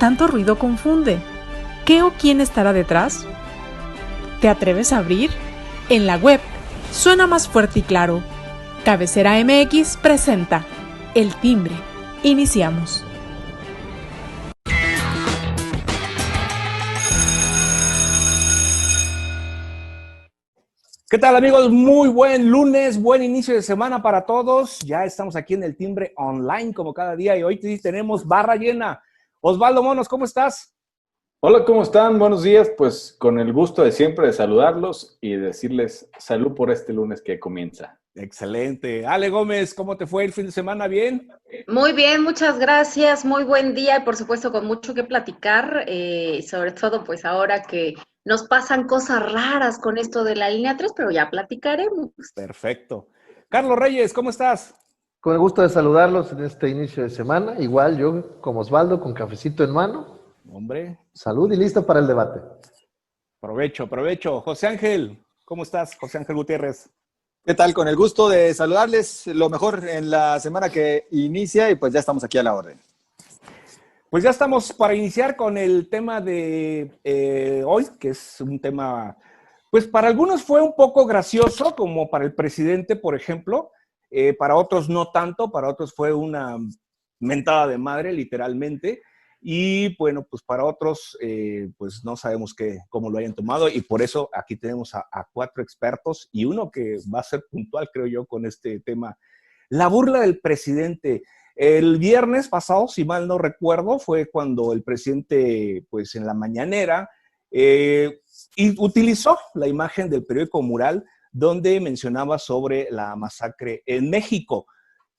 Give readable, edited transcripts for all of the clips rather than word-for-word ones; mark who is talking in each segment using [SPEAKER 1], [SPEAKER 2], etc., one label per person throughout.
[SPEAKER 1] tanto ruido confunde. ¿Qué o quién estará detrás? ¿Te atreves a abrir? En la web suena más fuerte y claro. Cabecera MX presenta El Timbre. Iniciamos.
[SPEAKER 2] ¿Qué tal, amigos? Muy buen lunes, buen inicio de semana para todos. Ya estamos aquí en El Timbre online como cada día y hoy tenemos barra llena. Osvaldo Monos, ¿cómo estás?
[SPEAKER 3] Hola, ¿cómo están? Buenos días. Pues con el gusto de siempre de saludarlos y decirles salud por este lunes que comienza.
[SPEAKER 2] Excelente. Ale Gómez, ¿cómo te fue el fin de semana? ¿Bien?
[SPEAKER 4] Muy bien, muchas gracias, muy buen día y por supuesto con mucho que platicar, sobre todo pues ahora que nos pasan cosas raras con esto de la línea 3, pero ya platicaremos.
[SPEAKER 2] Perfecto. Carlos Reyes, ¿cómo estás?
[SPEAKER 5] Con el gusto de saludarlos en este inicio de semana, igual yo como Osvaldo con cafecito en mano.
[SPEAKER 2] Hombre.
[SPEAKER 5] Salud y listo para el debate.
[SPEAKER 2] Provecho, provecho. José Ángel, ¿cómo estás? José Ángel Gutiérrez.
[SPEAKER 6] ¿Qué tal? Con el gusto de saludarles, lo mejor en la semana que inicia y pues ya estamos aquí a la orden.
[SPEAKER 2] Pues ya estamos para iniciar con el tema de hoy, que es un tema, pues para algunos fue un poco gracioso, como para el presidente, por ejemplo, para otros no tanto, para otros fue una mentada de madre, literalmente, y bueno, pues para otros, pues no sabemos cómo lo hayan tomado, y por eso aquí tenemos a cuatro expertos, y uno que va a ser puntual, creo yo, con este tema. La burla del presidente. El viernes pasado, si mal no recuerdo, fue cuando el presidente, pues en la mañanera, y utilizó la imagen del periódico Mural, donde mencionaba sobre la masacre en México.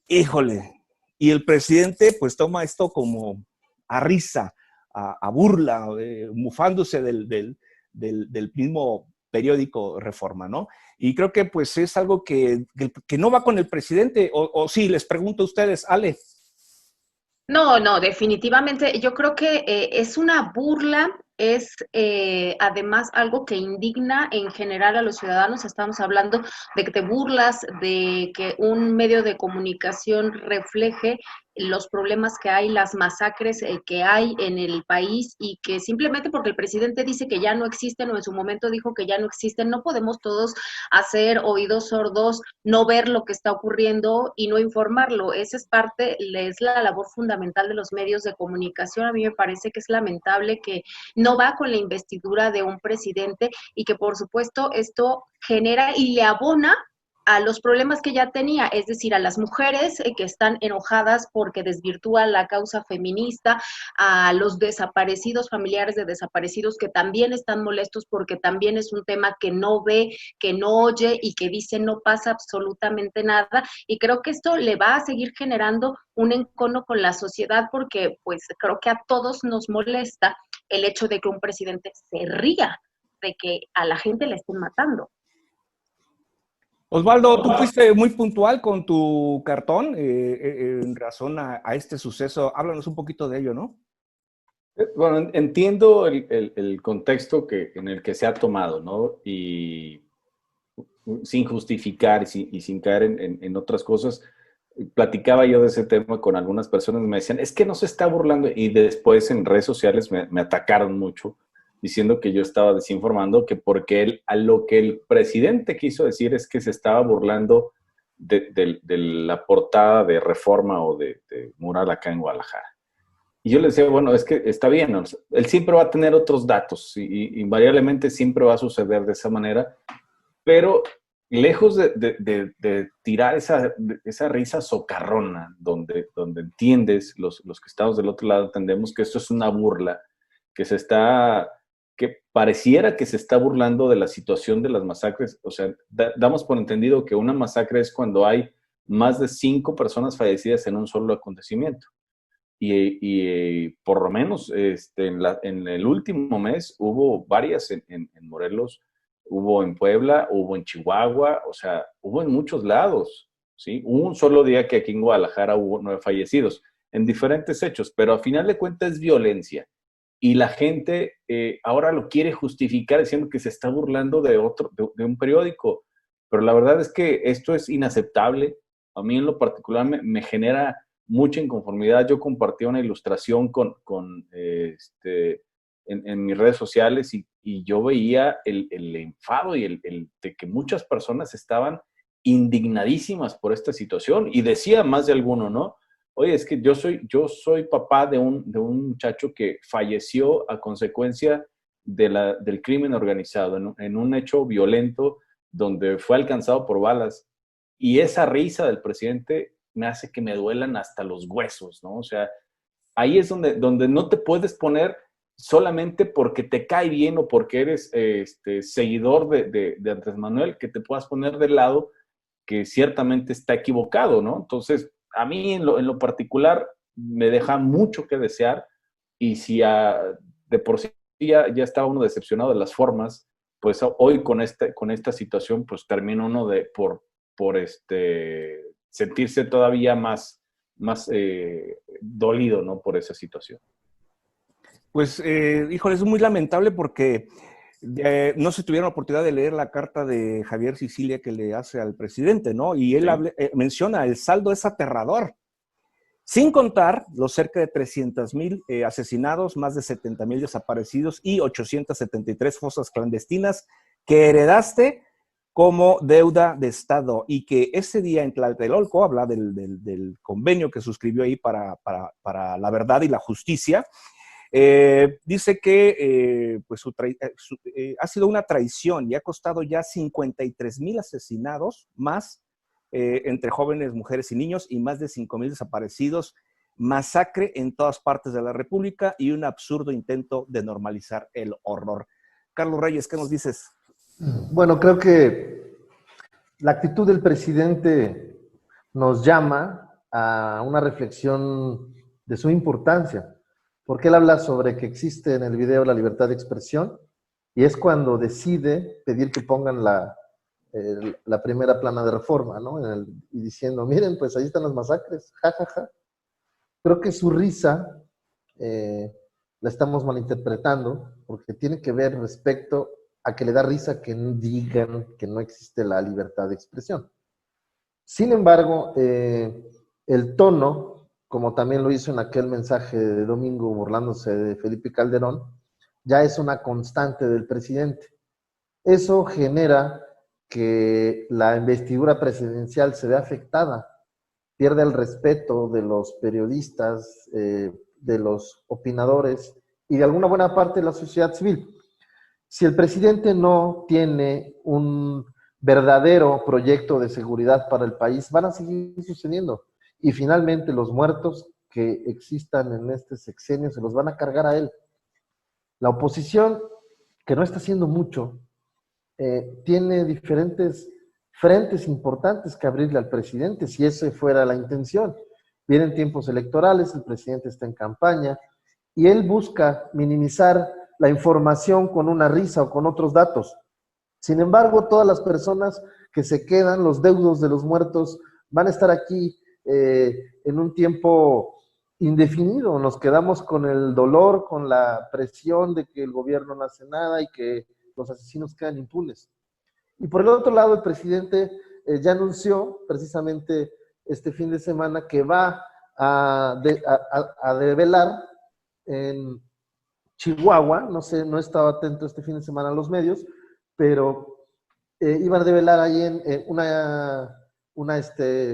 [SPEAKER 2] Híjole, y el presidente pues toma esto como a risa, a burla, mufándose del mismo periódico Reforma, ¿no? Y creo que pues es algo que no va con el presidente, o sí, les pregunto a ustedes, Ale.
[SPEAKER 4] No, definitivamente yo creo que es una burla, es además algo que indigna en general a los ciudadanos. Estamos hablando de que te burlas de que un medio de comunicación refleje los problemas que hay, las masacres que hay en el país y que simplemente porque el presidente dice que ya no existen o en su momento dijo que ya no existen, no podemos todos hacer oídos sordos, no ver lo que está ocurriendo y no informarlo. Esa es parte, es la labor fundamental de los medios de comunicación. A mí me parece que es lamentable que no va con la investidura de un presidente y que por supuesto esto genera y le abona a los problemas que ya tenía, es decir, a las mujeres que están enojadas porque desvirtúa la causa feminista, a los desaparecidos, familiares de desaparecidos que también están molestos porque también es un tema que no ve, que no oye y que dice no pasa absolutamente nada, y creo que esto le va a seguir generando un encono con la sociedad porque pues creo que a todos nos molesta el hecho de que un presidente se ría de que a la gente le estén matando.
[SPEAKER 2] Osvaldo, tú fuiste muy puntual con tu cartón en razón a este suceso. Háblanos un poquito de ello, ¿no?
[SPEAKER 3] Bueno, entiendo el contexto en el que se ha tomado, ¿no? Y sin justificar y sin caer en otras cosas, platicaba yo de ese tema con algunas personas, me decían, es que no se está burlando, y después en redes sociales me atacaron mucho, diciendo que yo estaba desinformando, que porque a lo que el presidente quiso decir es que se estaba burlando de la portada de Reforma o de Mural acá en Guadalajara. Y yo le decía, bueno, es que está bien, ¿no? Él siempre va a tener otros datos y invariablemente siempre va a suceder de esa manera, pero lejos de tirar esa risa socarrona, donde entiendes, los que estamos del otro lado entendemos que esto es una burla, que pareciera que se está burlando de la situación de las masacres. O sea, damos por entendido que una masacre es cuando hay más de 5 personas fallecidas en un solo acontecimiento. Y por lo menos en el último mes hubo varias en Morelos, hubo en Puebla, hubo en Chihuahua, o sea, hubo en muchos lados, ¿sí? Hubo un solo día que aquí en Guadalajara hubo 9 fallecidos en diferentes hechos, pero a final de cuentas es violencia. Y la gente ahora lo quiere justificar diciendo que se está burlando de un periódico. Pero la verdad es que esto es inaceptable. A mí en lo particular me genera mucha inconformidad. Yo compartí una ilustración en mis redes sociales y yo veía el enfado y de que muchas personas estaban indignadísimas por esta situación, y decía más de alguno, ¿no? Oye, es que yo soy papá de un muchacho que falleció a consecuencia del crimen organizado, en un hecho violento donde fue alcanzado por balas, y esa risa del presidente me hace que me duelan hasta los huesos, ¿no? O sea, ahí es donde no te puedes poner solamente porque te cae bien o porque eres seguidor de Andrés Manuel, que te puedas poner del lado que ciertamente está equivocado, ¿no? Entonces, a mí en lo particular me deja mucho que desear, y si de por sí ya estaba uno decepcionado de las formas, pues hoy con esta situación, pues termina uno por sentirse todavía más dolido, ¿no? Por esa situación.
[SPEAKER 2] Pues, híjole, es muy lamentable porque no se tuvieron la oportunidad de leer la carta de Javier Sicilia que le hace al presidente, ¿no? Y él menciona, el saldo es aterrador, sin contar los cerca de 300,000 asesinados, más de 70,000 desaparecidos y 873 fosas clandestinas que heredaste como deuda de Estado, y que ese día en Tlatelolco habla del convenio que suscribió ahí para la verdad y la justicia. Dice que ha sido una traición y ha costado ya 53,000 asesinados más, entre jóvenes, mujeres y niños, y más de 5,000 desaparecidos, masacre en todas partes de la República y un absurdo intento de normalizar el horror. Carlos Reyes, ¿qué nos dices?
[SPEAKER 5] Bueno, creo que la actitud del presidente nos llama a una reflexión de su importancia, porque él habla sobre que existe en el video la libertad de expresión, y es cuando decide pedir que pongan la primera plana de Reforma, ¿no? Y diciendo, miren, pues ahí están las masacres, jajaja. Ja, ja. Creo que su risa la estamos malinterpretando, porque tiene que ver respecto a que le da risa que digan que no existe la libertad de expresión. Sin embargo, el tono, como también lo hizo en aquel mensaje de domingo burlándose de Felipe Calderón, ya es una constante del presidente. Eso genera que la investidura presidencial se ve afectada, pierde el respeto de los periodistas, de los opinadores y de alguna buena parte de la sociedad civil. Si el presidente no tiene un verdadero proyecto de seguridad para el país, van a seguir sucediendo. Y finalmente los muertos que existan en este sexenio se los van a cargar a él. La oposición, que no está haciendo mucho, tiene diferentes frentes importantes que abrirle al presidente, si esa fuera la intención. Vienen tiempos electorales, el presidente está en campaña, y él busca minimizar la información con una risa o con otros datos. Sin embargo, todas las personas que se quedan, los deudos de los muertos, van a estar aquí en un tiempo indefinido. Nos quedamos con el dolor, con la presión de que el gobierno no hace nada y que los asesinos quedan impunes. Y por el otro lado, el presidente ya anunció precisamente este fin de semana que va a develar en Chihuahua, no sé, no estaba atento este fin de semana a los medios, pero iban a develar ahí en una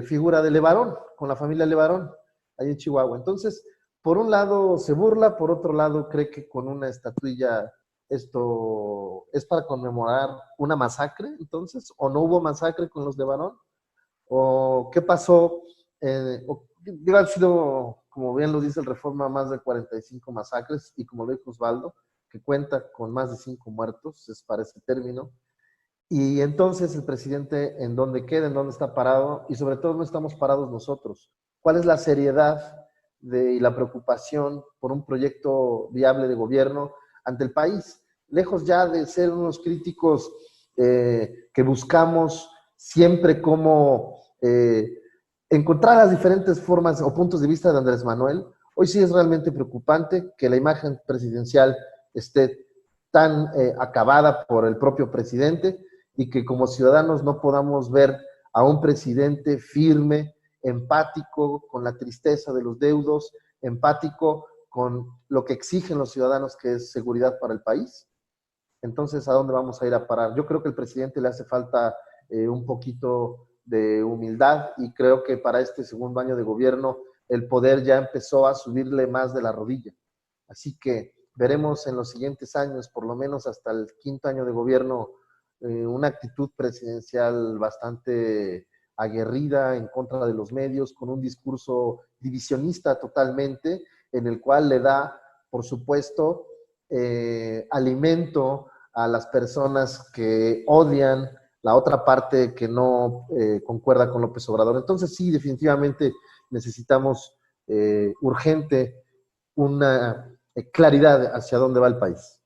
[SPEAKER 5] figura de Levarón, con la familia Levarón, ahí en Chihuahua. Entonces, por un lado se burla, por otro lado cree que con una estatuilla esto es para conmemorar una masacre, entonces, o no hubo masacre con los Levarón, o qué pasó, han sido, como bien lo dice el Reforma, más de 45 masacres, y como lo dijo Osvaldo, que cuenta con más de 5 muertos, es para ese término. Y entonces el presidente, ¿en dónde queda? ¿En dónde está parado? Y sobre todo, ¿no estamos parados nosotros? ¿Cuál es la seriedad y la preocupación por un proyecto viable de gobierno ante el país? Lejos ya de ser unos críticos que buscamos siempre cómo encontrar las diferentes formas o puntos de vista de Andrés Manuel, hoy sí es realmente preocupante que la imagen presidencial esté tan acabada por el propio presidente, y que como ciudadanos no podamos ver a un presidente firme empático con la tristeza de los deudos, empático con lo que exigen los ciudadanos, que es seguridad para el país. Entonces, ¿a dónde vamos a ir a parar? Yo creo que al presidente le hace falta un poquito de humildad, y creo que para este segundo año de gobierno el poder ya empezó a subirle más de la rodilla. Así que veremos en los siguientes años, por lo menos hasta el quinto año de gobierno, una actitud presidencial bastante aguerrida en contra de los medios, con un discurso divisionista totalmente, en el cual le da, por supuesto, alimento a las personas que odian la otra parte, que no concuerda con López Obrador. Entonces sí, definitivamente necesitamos urgente una claridad hacia dónde va el país.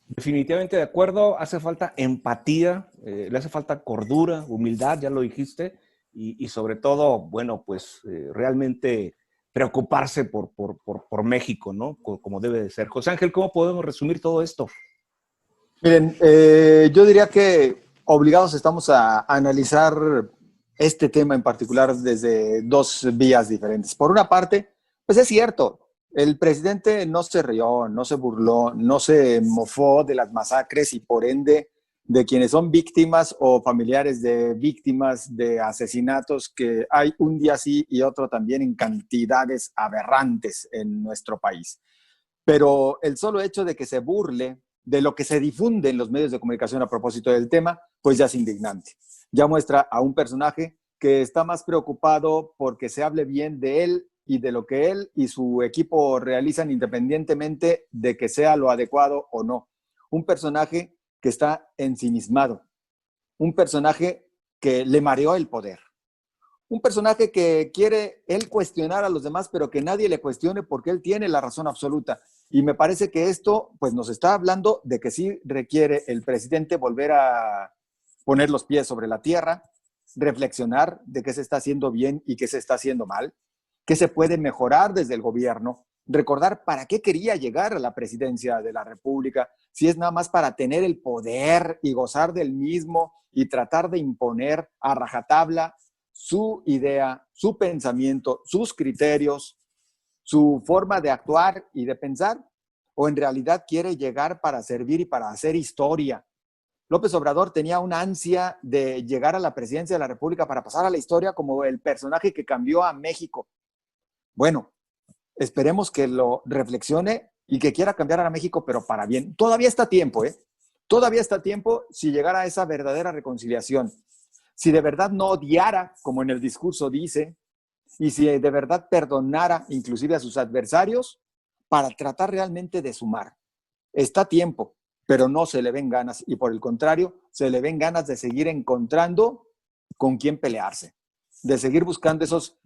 [SPEAKER 2] Definitivamente de acuerdo, hace falta empatía, le hace falta cordura, humildad, ya lo dijiste, y sobre todo, bueno, pues realmente preocuparse por México, ¿no? Como debe de ser. José Ángel, ¿cómo podemos resumir todo esto?
[SPEAKER 6] Miren, yo diría que obligados estamos a analizar este tema en particular desde dos vías diferentes. Por una parte, pues es cierto, el presidente no se rió, no se burló, no se mofó de las masacres y por ende de quienes son víctimas o familiares de víctimas de asesinatos, que hay un día sí y otro también en cantidades aberrantes en nuestro país. Pero el solo hecho de que se burle de lo que se difunde en los medios de comunicación a propósito del tema, pues ya es indignante. Ya muestra a un personaje que está más preocupado porque se hable bien de él y de lo que él y su equipo realizan, independientemente de que sea lo adecuado o no. Un personaje que está ensimismado, un personaje que le mareó el poder, un personaje que quiere él cuestionar a los demás, pero que nadie le cuestione porque él tiene la razón absoluta. Y me parece que esto pues nos está hablando de que sí requiere el presidente volver a poner los pies sobre la tierra, reflexionar de qué se está haciendo bien y qué se está haciendo mal, qué se puede mejorar desde el gobierno, recordar para qué quería llegar a la presidencia de la República, si es nada más para tener el poder y gozar del mismo y tratar de imponer a rajatabla su idea, su pensamiento, sus criterios, su forma de actuar y de pensar, o en realidad quiere llegar para servir y para hacer historia. López Obrador tenía una ansia de llegar a la presidencia de la República para pasar a la historia como el personaje que cambió a México. Bueno, esperemos que lo reflexione y que quiera cambiar a México, pero para bien. Todavía está a tiempo, ¿eh? Todavía está a tiempo si llegara a esa verdadera reconciliación. Si de verdad no odiara, como en el discurso dice, y si de verdad perdonara inclusive a sus adversarios para tratar realmente de sumar. Está a tiempo, pero no se le ven ganas, y por el contrario, se le ven ganas de seguir encontrando con quién pelearse, de seguir buscando esos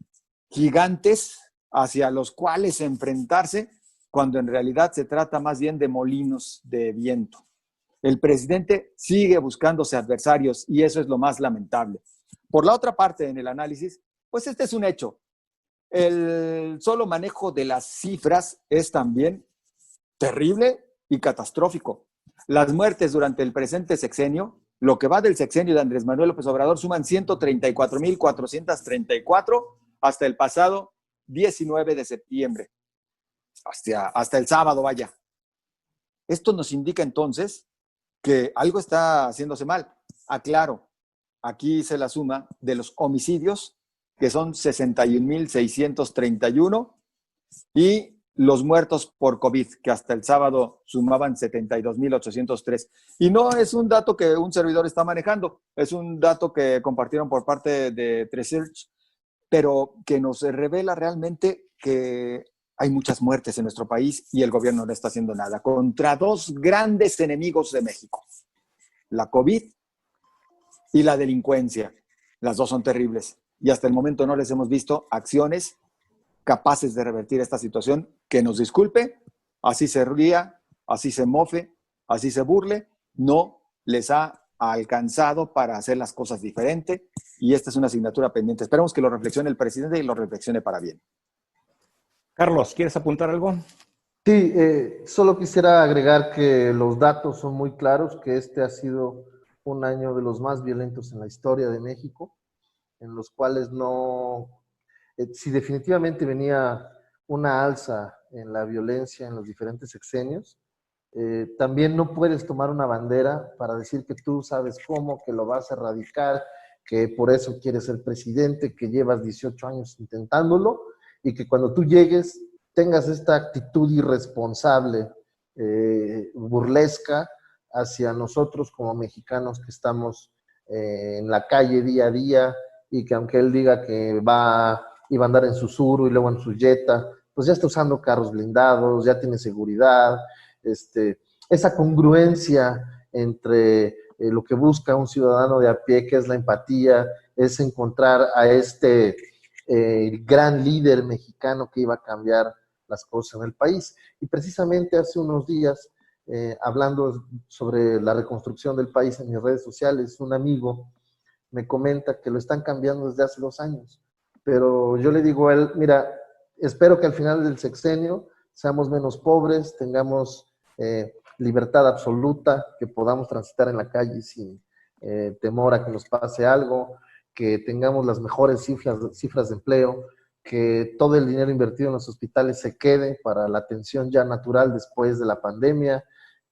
[SPEAKER 6] gigantes hacia los cuales enfrentarse, cuando en realidad se trata más bien de molinos de viento. El presidente sigue buscándose adversarios y eso es lo más lamentable. Por la otra parte, en el análisis, pues este es un hecho. El solo manejo de las cifras es también terrible y catastrófico. Las muertes durante el presente sexenio, lo que va del sexenio de Andrés Manuel López Obrador, suman 134,434 hasta el pasado 19 de septiembre. Hasta el sábado, vaya. Esto nos indica entonces que algo está haciéndose mal. Aclaro, aquí se la suma de los homicidios, que son 61,631, y los muertos por COVID, que hasta el sábado sumaban 72,803. Y no es un dato que un servidor está manejando, es un dato que compartieron por parte de Tresearch, pero que nos revela realmente que hay muchas muertes en nuestro país y el gobierno no está haciendo nada contra dos grandes enemigos de México: la COVID y la delincuencia. Las dos son terribles y hasta el momento no les hemos visto acciones capaces de revertir esta situación. Que nos disculpe, así se ría, así se mofe, así se burle, no les ha alcanzado para hacer las cosas diferente, y esta es una asignatura pendiente. Esperemos que lo reflexione el presidente y lo reflexione para bien.
[SPEAKER 2] Carlos, ¿quieres apuntar algo?
[SPEAKER 5] Sí, solo quisiera agregar que los datos son muy claros, que este ha sido un año de los más violentos en la historia de México. en los cuales no, si definitivamente venía una alza en la violencia en los diferentes sexenios, también no puedes tomar una bandera para decir que tú sabes cómo, que lo vas a erradicar, que por eso quieres ser presidente, que llevas 18 años intentándolo y que cuando tú llegues tengas esta actitud irresponsable, burlesca hacia nosotros como mexicanos que estamos en la calle día a día y que aunque él diga que iba a andar en su Suru y luego en su Jetta, pues ya está usando carros blindados, ya tiene seguridad, esa congruencia entre lo que busca un ciudadano de a pie, que es la empatía, es encontrar a gran líder mexicano que iba a cambiar las cosas en el país. Y precisamente hace unos días, hablando sobre la reconstrucción del país en mis redes sociales, un amigo me comenta que lo están cambiando desde hace 2 años. Pero yo le digo a él, mira, espero que al final del sexenio seamos menos pobres, tengamos libertad absoluta, que podamos transitar en la calle sin temor a que nos pase algo, que tengamos las mejores cifras de empleo, que todo el dinero invertido en los hospitales se quede para la atención ya natural después de la pandemia,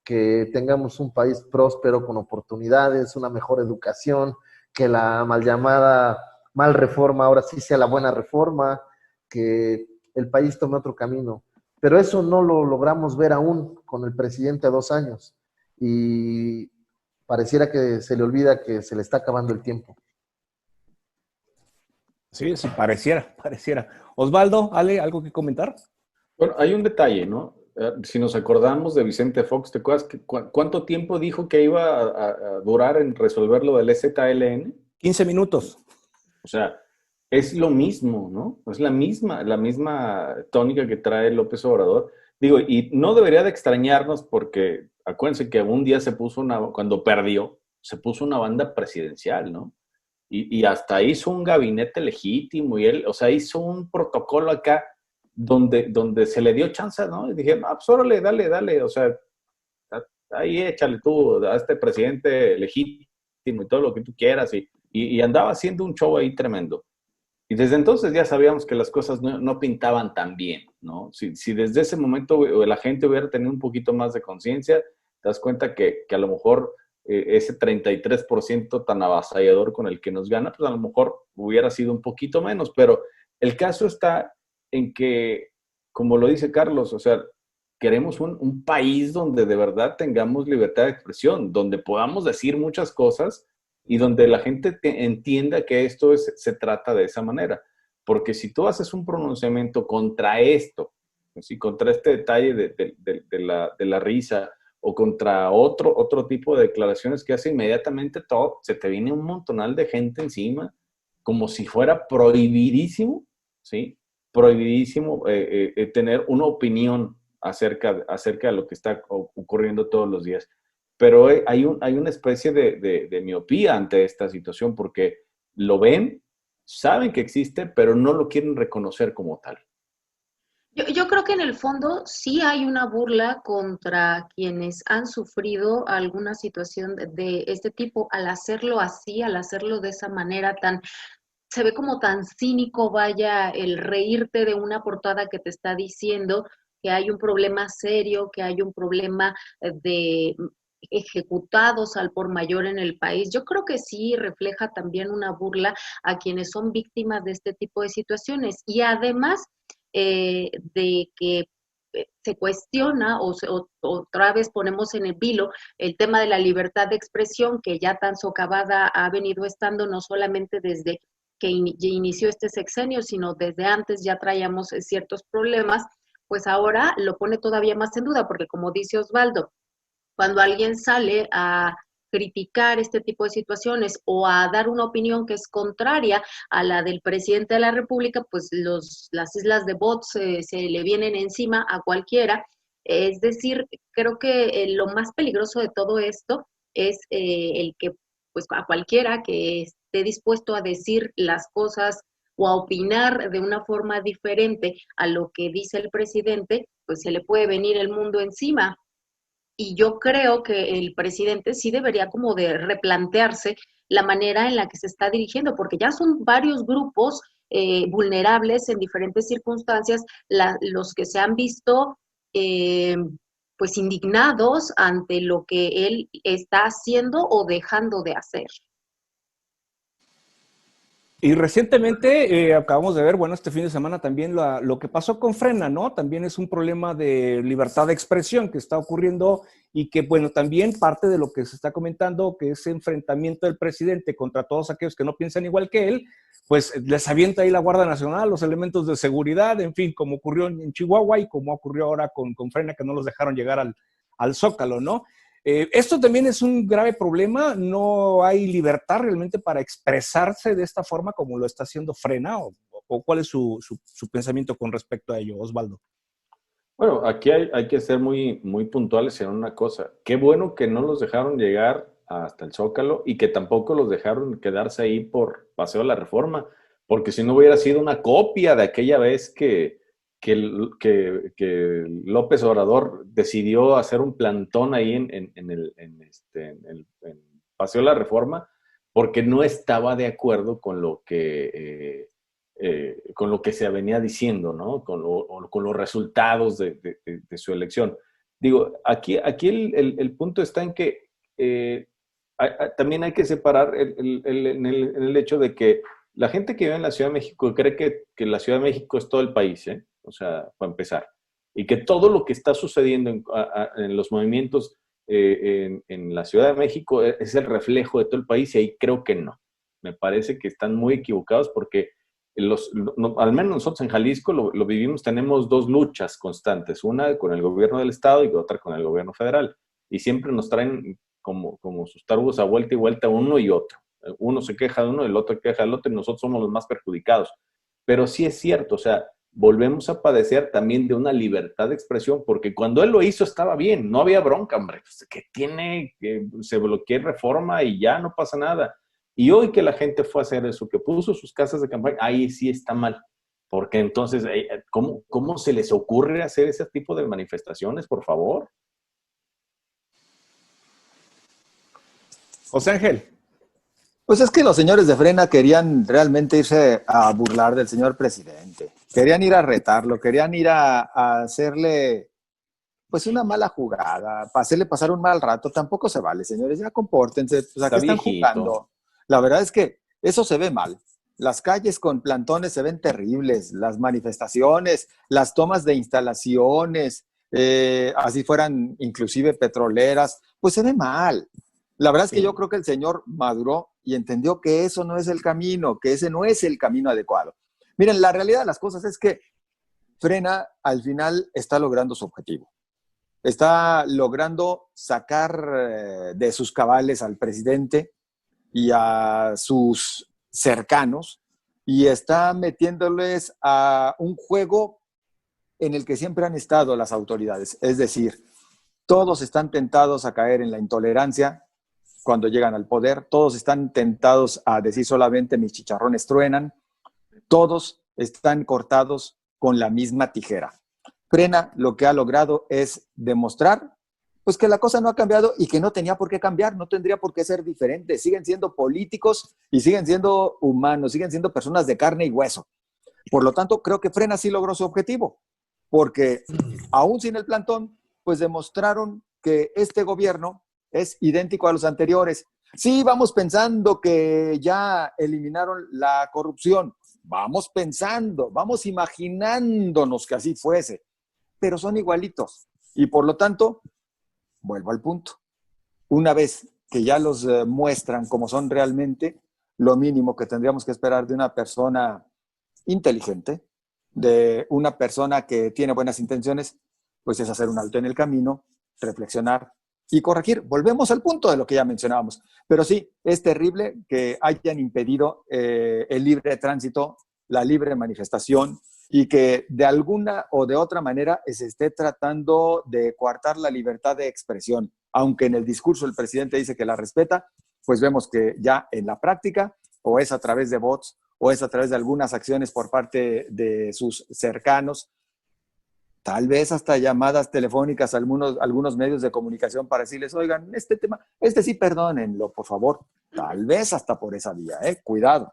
[SPEAKER 5] que tengamos un país próspero con oportunidades, una mejor educación, que la mal llamada mal reforma ahora sí sea la buena reforma, que el país tome otro camino. Pero eso no lo logramos ver aún con el presidente a 2 años y pareciera que se le olvida que se le está acabando el tiempo.
[SPEAKER 2] Sí, pareciera. Osvaldo, Ale, ¿algo que comentar?
[SPEAKER 3] Bueno, hay un detalle, ¿no? Si nos acordamos de Vicente Fox, ¿te acuerdas cuánto tiempo dijo que iba a durar en resolver lo del EZLN?
[SPEAKER 2] 15 minutos.
[SPEAKER 3] O sea, es lo mismo, ¿no? Es la misma tónica que trae López Obrador. Digo, y no debería de extrañarnos porque acuérdense que un día cuando perdió, se puso una banda presidencial, ¿no? Y hasta hizo un gabinete legítimo y él, o sea, hizo un protocolo acá donde se le dio chance, ¿no? Y dije, pues órale, dale, o sea, ahí échale tú a este presidente legítimo y todo lo que tú quieras. Y andaba haciendo un show ahí tremendo. Y desde entonces ya sabíamos que las cosas no pintaban tan bien, ¿no? Si desde ese momento la gente hubiera tenido un poquito más de conciencia, te das cuenta que a lo mejor ese 33% tan avasallador con el que nos gana, pues a lo mejor hubiera sido un poquito menos, pero el caso está en que, como lo dice Carlos, o sea, queremos un país donde de verdad tengamos libertad de expresión, donde podamos decir muchas cosas y donde la gente entienda que esto se trata de esa manera. Porque si tú haces un pronunciamiento contra esto, ¿sí? Contra este detalle de la risa o contra otro tipo de declaraciones que hace inmediatamente todo, se te viene un montonal de gente encima, como si fuera prohibidísimo, ¿sí? Prohibidísimo tener una opinión acerca de lo que está ocurriendo todos los días. Pero hay una especie de miopía ante esta situación porque lo ven, saben que existe, pero no lo quieren reconocer como tal.
[SPEAKER 4] Yo creo que en el fondo sí hay una burla contra quienes han sufrido alguna situación de este tipo al hacerlo así, al hacerlo de esa manera se ve como tan cínico, vaya, el reírte de una portada que te está diciendo que hay un problema serio, que hay un problema de ejecutados al por mayor en el país. Yo creo que sí refleja también una burla a quienes son víctimas de este tipo de situaciones y además de que se cuestiona otra vez ponemos en el vilo el tema de la libertad de expresión que ya tan socavada ha venido estando no solamente desde que inició este sexenio, sino desde antes ya traíamos ciertos problemas, pues ahora lo pone todavía más en duda, porque como dice Osvaldo, cuando alguien sale a criticar este tipo de situaciones o a dar una opinión que es contraria a la del presidente de la República, pues las islas de bots se le vienen encima a cualquiera. Es decir, creo que lo más peligroso de todo esto es el que pues a cualquiera que esté dispuesto a decir las cosas o a opinar de una forma diferente a lo que dice el presidente, pues se le puede venir el mundo encima. Y yo creo que el presidente sí debería como de replantearse la manera en la que se está dirigiendo, porque ya son varios grupos vulnerables en diferentes circunstancias, los que se han visto pues indignados ante lo que él está haciendo o dejando de hacer.
[SPEAKER 2] Y recientemente acabamos de ver, bueno, este fin de semana también lo que pasó con Frena, ¿no? También es un problema de libertad de expresión que está ocurriendo y que, bueno, también parte de lo que se está comentando, que ese enfrentamiento del presidente contra todos aquellos que no piensan igual que él, pues les avienta ahí la Guardia Nacional, los elementos de seguridad, en fin, como ocurrió en Chihuahua y como ocurrió ahora con Frena, que no los dejaron llegar al Zócalo, ¿no? Esto también es un grave problema, no hay libertad realmente para expresarse de esta forma como lo está haciendo Frena, o ¿cuál es su pensamiento con respecto a ello, Osvaldo?
[SPEAKER 3] Bueno, aquí hay que ser muy, muy puntuales en una cosa. Qué bueno que no los dejaron llegar hasta el Zócalo y que tampoco los dejaron quedarse ahí por Paseo de la Reforma, porque si no hubiera sido una copia de aquella vez que López Obrador decidió hacer un plantón ahí en Paseo de la Reforma, porque no estaba de acuerdo con lo que se venía diciendo, ¿no? Con los resultados de su elección. Digo, aquí el punto está en que también hay que separar en el hecho de que la gente que vive en la Ciudad de México cree que la Ciudad de México es todo el país, ¿eh? O sea, para empezar. Y que todo lo que está sucediendo en los movimientos en la Ciudad de México es el reflejo de todo el país, y ahí creo que no. Me parece que están muy equivocados porque al menos nosotros en Jalisco lo vivimos, tenemos dos luchas constantes, una con el gobierno del estado y otra con el gobierno federal. Y siempre nos traen como sus tarugos a vuelta y vuelta uno y otro. Uno se queja de uno, el otro queja del otro y nosotros somos los más perjudicados. Pero sí es cierto, o sea, volvemos a padecer también de una libertad de expresión, porque cuando él lo hizo estaba bien, no había bronca, hombre, pues, que se bloquee Reforma y ya no pasa nada. Y hoy que la gente fue a hacer eso, que puso sus casas de campaña, ahí sí está mal, porque entonces, ¿cómo se les ocurre hacer ese tipo de manifestaciones, por favor?
[SPEAKER 2] José Ángel.
[SPEAKER 6] Pues es que los señores de Frena querían realmente irse a burlar del señor presidente. Querían ir a retarlo, querían ir a hacerle pues una mala jugada, para hacerle pasar un mal rato. Tampoco se vale, señores, ya compórtense, pues aquí están jugando. La verdad es que eso se ve mal. Las calles con plantones se ven terribles, las manifestaciones, las tomas de instalaciones, así fueran inclusive petroleras, pues se ve mal. La verdad es que yo creo que el señor maduró y entendió que eso no es el camino, que ese no es el camino adecuado. Miren, la realidad de las cosas es que Frena al final está logrando su objetivo. Está logrando sacar de sus cabales al presidente y a sus cercanos y está metiéndoles a un juego en el que siempre han estado las autoridades. Es decir, todos están tentados a caer en la intolerancia cuando llegan al poder, todos están tentados a decir solamente mis chicharrones truenan, todos están cortados con la misma tijera. Frena lo que ha logrado es demostrar pues que la cosa no ha cambiado y que no tenía por qué cambiar, no tendría por qué ser diferente. Siguen siendo políticos y siguen siendo humanos, siguen siendo personas de carne y hueso. Por lo tanto, creo que Frena sí logró su objetivo, porque aún sin el plantón, pues demostraron que este gobierno es idéntico a los anteriores. Sí, vamos pensando que ya eliminaron la corrupción, vamos pensando, vamos imaginándonos que así fuese, pero son igualitos. Y por lo tanto, vuelvo al punto. Una vez que ya los muestran como son realmente, lo mínimo que tendríamos que esperar de una persona inteligente, de una persona que tiene buenas intenciones, pues es hacer un alto en el camino, reflexionar y corregir. Volvemos al punto de lo que ya mencionábamos. Pero sí, es terrible que hayan impedido el libre tránsito, la libre manifestación, y que de alguna o de otra manera se esté tratando de coartar la libertad de expresión. Aunque en el discurso el presidente dice que la respeta, pues vemos que ya en la práctica, o es a través de bots, o es a través de algunas acciones por parte de sus cercanos, tal vez hasta llamadas telefónicas a algunos medios de comunicación para decirles, oigan, este tema, sí, perdónenlo, por favor. Tal vez hasta por esa vía, cuidado.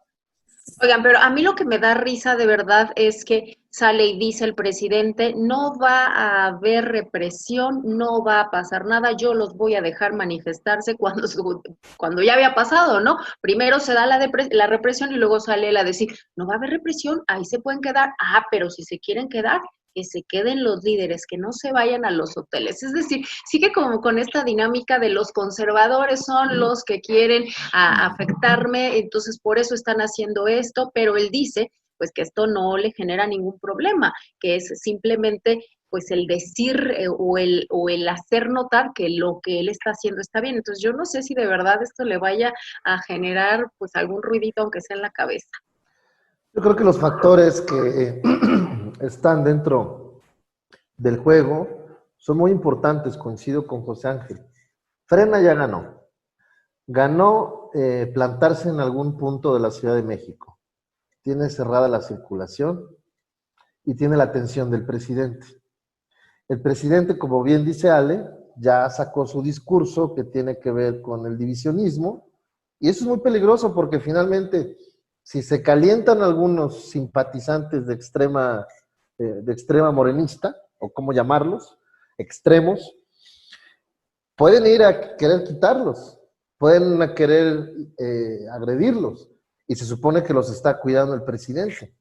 [SPEAKER 4] Oigan, pero a mí lo que me da risa de verdad es que sale y dice el presidente, no va a haber represión, no va a pasar nada, yo los voy a dejar manifestarse cuando ya había pasado, ¿no? Primero se da la represión y luego sale él a decir, no va a haber represión, ahí se pueden quedar, pero si se quieren quedar, que se queden los líderes, que no se vayan a los hoteles. Es decir, sigue como con esta dinámica de los conservadores son los que quieren afectarme, entonces por eso están haciendo esto, pero él dice pues que esto no le genera ningún problema, que es simplemente pues el decir o el hacer notar que lo que él está haciendo está bien. Entonces yo no sé si de verdad esto le vaya a generar pues algún ruidito aunque sea en la cabeza.
[SPEAKER 5] Yo creo que los factores que están dentro del juego son muy importantes, coincido con José Ángel. Frena ya ganó. Ganó plantarse en algún punto de la Ciudad de México. Tiene cerrada la circulación y tiene la atención del presidente. El presidente, como bien dice Ale, ya sacó su discurso que tiene que ver con el divisionismo, y eso es muy peligroso porque finalmente, si se calientan algunos simpatizantes de extrema morenista, o cómo llamarlos, extremos, pueden ir a querer quitarlos, pueden a querer agredirlos, y se supone que los está cuidando el presidente.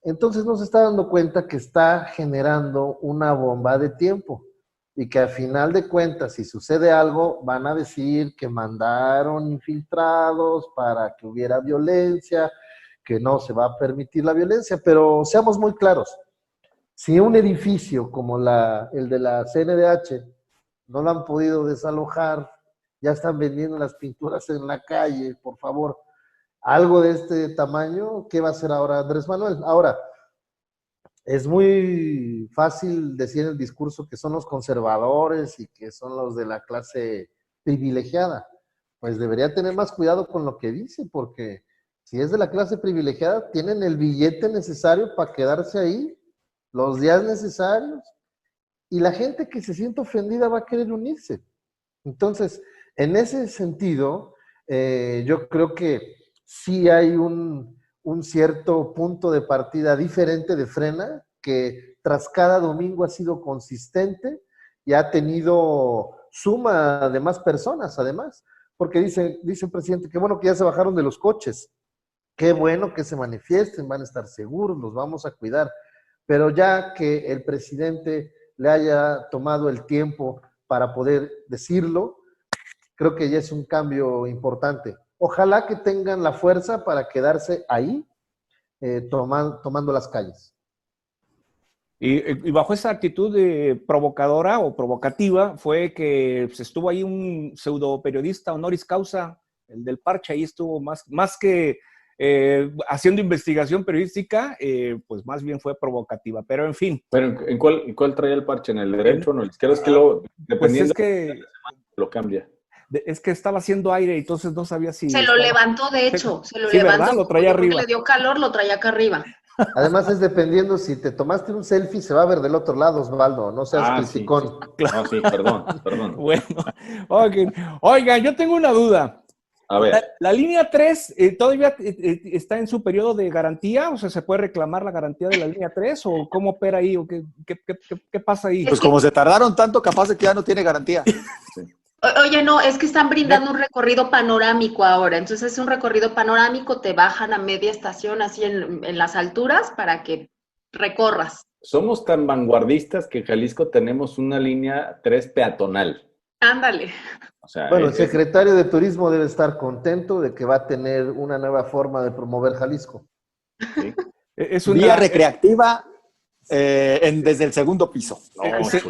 [SPEAKER 5] Entonces no se está dando cuenta que está generando una bomba de tiempo, y que al final de cuentas, si sucede algo, van a decir que mandaron infiltrados para que hubiera violencia, que no se va a permitir la violencia, pero seamos muy claros, si un edificio como el de la CNDH no lo han podido desalojar, ya están vendiendo las pinturas en la calle, por favor, algo de este tamaño, ¿qué va a hacer ahora Andrés Manuel? Ahora, es muy fácil decir en el discurso que son los conservadores y que son los de la clase privilegiada. Pues debería tener más cuidado con lo que dice, porque si es de la clase privilegiada, tienen el billete necesario para quedarse ahí, los días necesarios, y la gente que se siente ofendida va a querer unirse. Entonces, en ese sentido, yo creo que sí hay un cierto punto de partida diferente de Frena, que tras cada domingo ha sido consistente y ha tenido suma de más personas, además, porque dice el presidente que bueno que ya se bajaron de los coches, qué bueno que se manifiesten, van a estar seguros, los vamos a cuidar, pero ya que el presidente le haya tomado el tiempo para poder decirlo, creo que ya es un cambio importante. Ojalá que tengan la fuerza para quedarse ahí, tomando las calles.
[SPEAKER 2] Y bajo esa actitud provocadora o provocativa fue que pues, estuvo ahí un pseudo periodista honoris causa, el del parche, ahí estuvo más que haciendo investigación periodística, pues más bien fue provocativa, pero en fin.
[SPEAKER 3] Pero ¿en cuál traía el parche? ¿En el derecho o en el izquierdo? Es que dependiendo
[SPEAKER 2] pues es que
[SPEAKER 3] lo cambia.
[SPEAKER 2] Es que estaba haciendo aire, entonces no sabía si...
[SPEAKER 4] Se lo levantó, de hecho, se lo
[SPEAKER 2] sí,
[SPEAKER 4] levantó.
[SPEAKER 2] ¿verdad? Lo traía arriba.
[SPEAKER 4] Le dio calor, lo traía acá arriba.
[SPEAKER 5] Además es dependiendo, si te tomaste un selfie, se va a ver del otro lado, Osvaldo, no seas criticón.
[SPEAKER 3] Sí. Claro. No, sí, perdón.
[SPEAKER 2] Bueno, okay. Oigan, yo tengo una duda.
[SPEAKER 3] A ver.
[SPEAKER 2] La línea 3 todavía está en su periodo de garantía, o sea, ¿se puede reclamar la garantía de la línea 3 o cómo opera ahí o qué pasa ahí?
[SPEAKER 6] Pues como se tardaron tanto, capaz de que ya no tiene garantía.
[SPEAKER 3] Sí.
[SPEAKER 4] Oye, no, es que están brindando un recorrido panorámico ahora, entonces es un recorrido panorámico, te bajan a media estación así en las alturas para que recorras.
[SPEAKER 3] Somos tan vanguardistas que en Jalisco tenemos una línea 3 peatonal.
[SPEAKER 4] Ándale.
[SPEAKER 3] O sea,
[SPEAKER 5] bueno, el secretario de Turismo debe estar contento de que va a tener una nueva forma de promover Jalisco.
[SPEAKER 3] Sí.
[SPEAKER 2] Es una
[SPEAKER 6] vía recreativa desde el segundo piso.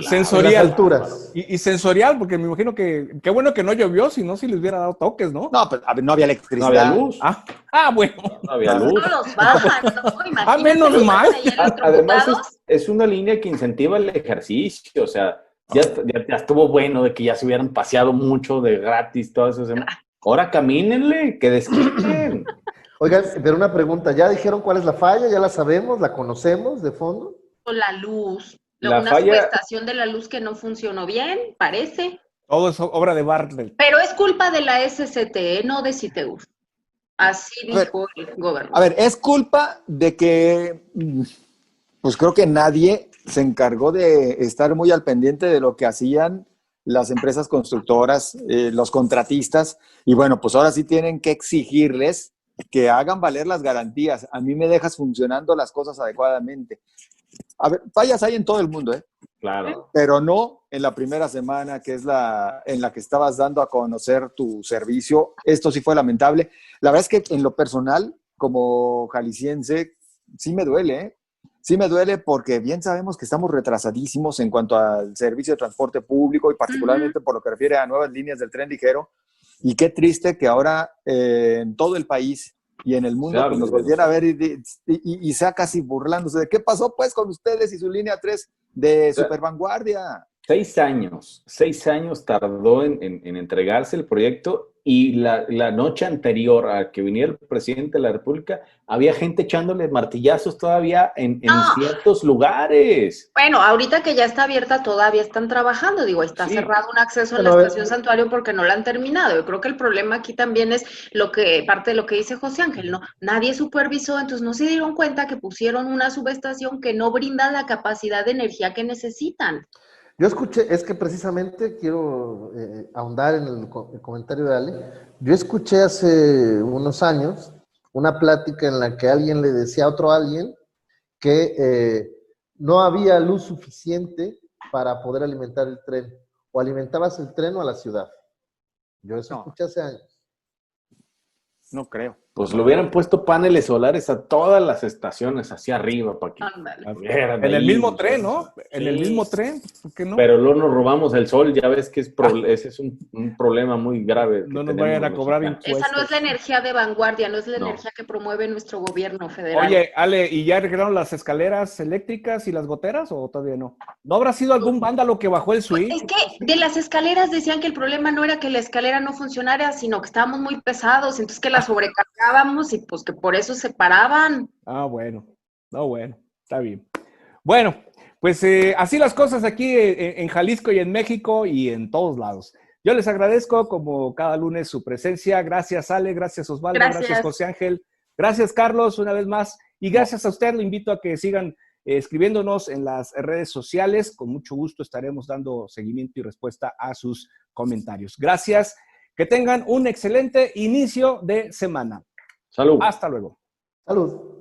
[SPEAKER 2] Sensorial.
[SPEAKER 5] En las alturas.
[SPEAKER 2] Y sensorial, porque me imagino que qué bueno que no llovió, si no, si les hubiera dado toques, ¿no?
[SPEAKER 6] No, pero no había electricidad.
[SPEAKER 3] No había luz.
[SPEAKER 2] Bueno.
[SPEAKER 3] No había luz.
[SPEAKER 4] No los bajan, ¿no? Imagínate,
[SPEAKER 2] menos mal.
[SPEAKER 3] Además, es una línea que incentiva el ejercicio, o sea, ya estuvo bueno de que ya se hubieran paseado mucho de gratis, todo eso. Ahora camínenle, que desquiten.
[SPEAKER 5] Oigan, pero una pregunta, ¿ya dijeron cuál es la falla? ¿Ya la sabemos? ¿La conocemos de fondo?
[SPEAKER 4] La luz.
[SPEAKER 3] La
[SPEAKER 4] Una
[SPEAKER 3] falla,
[SPEAKER 4] subestación de la luz que no funcionó bien, parece.
[SPEAKER 2] Todo es obra de Bartlett.
[SPEAKER 4] Pero es culpa de la SCT, no de Citeur. Así
[SPEAKER 6] A ver,
[SPEAKER 4] dijo el
[SPEAKER 6] A
[SPEAKER 4] gobernador.
[SPEAKER 6] ver, es culpa de que, pues creo que nadie se encargó de estar muy al pendiente de lo que hacían las empresas constructoras, los contratistas, y bueno, pues ahora sí tienen que exigirles que hagan valer las garantías. A mí me dejas funcionando las cosas adecuadamente. A ver, fallas hay en todo el mundo, ¿eh?
[SPEAKER 3] claro.
[SPEAKER 6] Pero no en la primera semana, que es la en la que estabas dando a conocer tu servicio. Esto sí fue lamentable. La verdad es que en lo personal, como jalisciense, sí me duele, ¿eh? Sí me duele porque bien sabemos que estamos retrasadísimos en cuanto al servicio de transporte público y particularmente por lo que refiere a nuevas líneas del tren ligero. Y qué triste que ahora en todo el país y en el
[SPEAKER 3] Se
[SPEAKER 6] mundo pues,
[SPEAKER 3] hable
[SPEAKER 6] nos
[SPEAKER 3] de
[SPEAKER 6] volviera a ver
[SPEAKER 3] nosotros.
[SPEAKER 6] y sea casi burlándose de qué pasó pues con ustedes y su línea 3 de
[SPEAKER 3] O sea,
[SPEAKER 6] super vanguardia.
[SPEAKER 3] 6 años tardó en entregarse el proyecto y la noche anterior a que viniera el presidente de la República, había gente echándole martillazos todavía en
[SPEAKER 4] No,
[SPEAKER 3] ciertos lugares.
[SPEAKER 4] bueno, ahorita que ya está abierta, todavía están trabajando. Digo, está
[SPEAKER 3] Sí,
[SPEAKER 4] cerrado un acceso a la
[SPEAKER 5] Bueno, a ver,
[SPEAKER 4] estación Santuario porque no la han terminado. Yo creo que el problema aquí también es parte de lo que dice José Ángel, ¿no? Nadie supervisó, entonces no se dieron cuenta que pusieron una subestación que no brinda la capacidad de energía que necesitan.
[SPEAKER 5] yo escuché, es que precisamente quiero ahondar en el comentario de Ale. Yo escuché hace unos años una plática en la que alguien le decía a otro alguien que no había luz suficiente para poder alimentar el tren. O alimentabas el tren o a la ciudad. Yo eso
[SPEAKER 6] No,
[SPEAKER 5] escuché hace años.
[SPEAKER 6] no creo.
[SPEAKER 3] pues le hubieran puesto paneles solares a todas las estaciones hacia arriba para que
[SPEAKER 4] Ándale.
[SPEAKER 3] vieran
[SPEAKER 2] En el
[SPEAKER 3] ahí,
[SPEAKER 2] mismo
[SPEAKER 3] o sea,
[SPEAKER 2] tren, ¿no? En el
[SPEAKER 3] sí.
[SPEAKER 2] mismo tren, ¿por qué no?
[SPEAKER 3] Pero luego nos robamos el sol, ya ves que ese es un problema muy grave que
[SPEAKER 2] No nos
[SPEAKER 3] tenemos
[SPEAKER 2] vayan a
[SPEAKER 3] los
[SPEAKER 2] cobrar
[SPEAKER 3] mexicanos.
[SPEAKER 4] Esa no es la
[SPEAKER 2] impuestos.
[SPEAKER 4] energía de vanguardia, no es la
[SPEAKER 3] No.
[SPEAKER 4] energía que promueve nuestro gobierno federal.
[SPEAKER 2] Oye, Ale, ¿y ya arreglaron las escaleras eléctricas y las goteras o todavía no? ¿No habrá sido algún vándalo que bajó el
[SPEAKER 4] Pues
[SPEAKER 2] switch?
[SPEAKER 4] es que de las escaleras decían que el problema no era que la escalera no funcionara, sino que estábamos muy pesados, entonces que la sobrecargábamos y pues que por eso se paraban.
[SPEAKER 2] Ah, bueno. No, bueno, está bien. Bueno, pues así las cosas aquí en Jalisco y en México y en todos lados. Yo les agradezco como cada lunes su presencia. Gracias, Ale, gracias, Osvaldo, gracias, José Ángel, gracias, Carlos, una vez más. Y gracias a usted, le invito a que sigan escribiéndonos en las redes sociales. Con mucho gusto estaremos dando seguimiento y respuesta a sus comentarios. Gracias, que tengan un excelente inicio de semana.
[SPEAKER 3] Salud.
[SPEAKER 2] Hasta luego.
[SPEAKER 5] Salud.